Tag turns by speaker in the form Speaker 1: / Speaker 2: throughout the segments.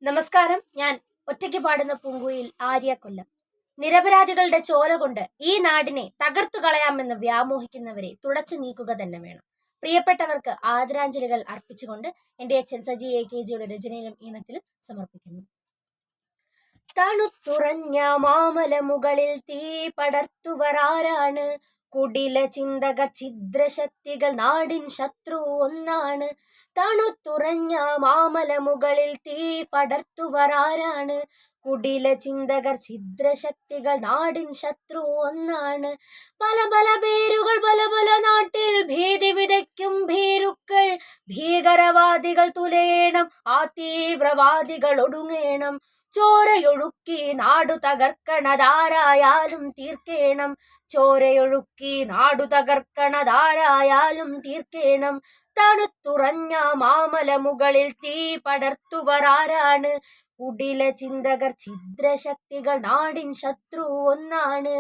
Speaker 1: നമസ്കാരം. ഞാൻ ഒറ്റയ്ക്ക് പാടുന്ന പൂങ്കുയിൽ ആര്യ കൊല്ലം. നിരപരാധികളുടെ ചോര കൊണ്ട് ഈ നാടിനെ തകർത്തു കളയാമെന്ന് വ്യാമോഹിക്കുന്നവരെ തുടച്ചു നീക്കുക തന്നെ വേണം. പ്രിയപ്പെട്ടവർക്ക് ആദരാഞ്ജലികൾ അർപ്പിച്ചുകൊണ്ട് എന്റെ അച്ഛൻ സജി AKGയുടെ രചനയിലും ഈണത്തിലും സമർപ്പിക്കുന്നു. തണുത്തുറഞ്ഞ മാമല മുകളിൽ തീ പടർത്തുവരാരാണ്? കുടില ചിന്തക ഛിദ്രശക്തികൾ നാടിൻ ശത്രു ഒന്നാണ്. തണുത്തുറഞ്ഞ മാമല മുകളിൽ തീ പടർത്തുവരാരാണ്? കുടില ചിന്തകർ ഛിദ്രശക്തികൾ നാടിൻ ശത്രു ഒന്നാണ്. പല പല പേരുകൾ പല പല നാട്ടിൽ ഭീതി വിതയ്ക്കും ഭീരുക്കൾ. ഭീകരവാദികൾ തുലയണം, ആ തീവ്രവാദികൾ ഒടുങ്ങേണം. ചോരയൊഴുക്കി നാടു തകർക്കണതാരായാലും തീർക്കേണം. ചോരയൊഴുക്കി നാടു തകർക്കണതാരായാലും തീർക്കേണം. തണുത്തുറഞ്ഞ മാമല മുകളിൽ തീ പടർത്തുവരാരാണ്? കുടില ചിന്തകർ ഛിദ്രശക്തികൾ നാടിൻ ശത്രു ഒന്നാണ്.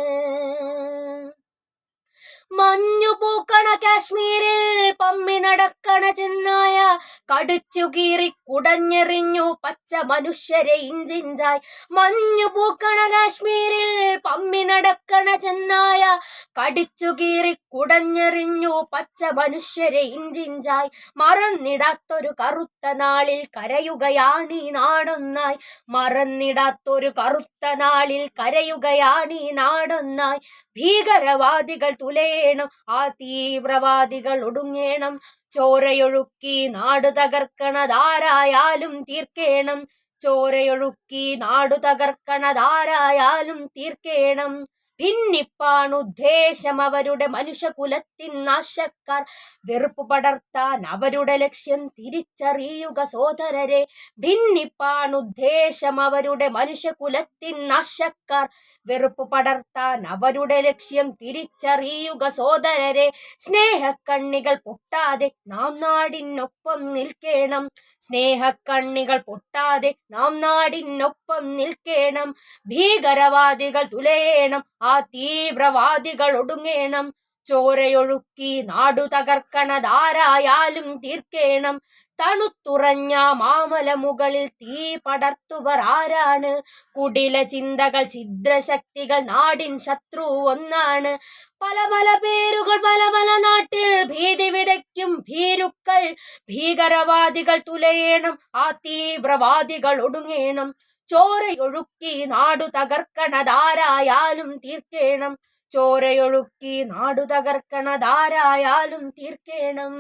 Speaker 1: മഞ്ഞു പൂക്കണ കാശ്മീരിൽ പമ്മി നടക്കണ ചെന്നായ കടിച്ചു കീറി കുടഞ്ഞെറിഞ്ഞു പച്ച മനുഷ്യരെ ഇഞ്ചിഞ്ചായി. മഞ്ഞു പൂക്കണ കാശ്മീരിൽ പമ്മി നടക്കണ ചെന്നായ കടിച്ചു കീറി കുടഞ്ഞെറിഞ്ഞു പച്ച മനുഷ്യരെ ഇഞ്ചിഞ്ചായി. മറന്നിടാത്തൊരു കറുത്ത നാളിൽ കരയുകയാണീ നാടൊന്നായി. മറന്നിടാത്തൊരു കറുത്ത നാളിൽ കരയുകയാണീ നാടൊന്നായി. ഭീകരവാദികൾ തുലയണം, ആ തീവ്രവാദികൾ ഒടുങ്ങേണം. ചോരയൊഴുക്കി നാടു തകർക്കണതാരായാലും തീർക്കേണം. ചോരയൊഴുക്കി നാടു തകർക്കണതാരായാലും തീർക്കേണം. ഭിന്നിപ്പാണുദ്ദേശം അവരുടെ മനുഷ്യകുലത്തിൻ നാശക്കാർ. വെറുപ്പ് പടർത്താൻ അവരുടെ ലക്ഷ്യം തിരിച്ചറിയുക സോദരരെ. ഭിന്നിപ്പാണുദ്ദേശം അവരുടെ മനുഷ്യകുലത്തിൻ നാശക്കാർ. വെറുപ്പ് പടർത്താൻ അവരുടെ ലക്ഷ്യം തിരിച്ചറിയുക സോദരരെ. സ്നേഹക്കണ്ണികൾ പൊട്ടാതെ നാം നാടിനൊപ്പം നിൽക്കേണം. സ്നേഹക്കണ്ണികൾ പൊട്ടാതെ നാം നാടിനൊപ്പം നിൽക്കേണം. ഭീകരവാദികൾ തുലയണം, ആ തീവ്രവാദികൾ ഒടുങ്ങേണം. ചോരയൊഴുക്കി നാടു തകർക്കണതാരായാലും തീർക്കേണം. തണുത്തുറഞ്ഞ മാമല മുകളിൽ തീ പടർത്തുവർ ആരാണ്? കുടില ചിന്തകൾ ഛിദ്രശക്തികൾ നാടിൻ ശത്രു ഒന്നാണ്. പല പല പേരുകൾ പല പല നാട്ടിൽ ഭീതി വിതയ്ക്കും ഭീരുക്കൾ. ഭീകരവാദികൾ തുലയണം, ആ തീവ്രവാദികൾ ഒടുങ്ങേണം. ചോരയൊഴുക്കി നാടു തകർക്കണതാരായാലും തീർക്കേണം. ചോരയൊഴുക്കി നാടു തകർക്കണതാരായാലും തീർക്കേണം.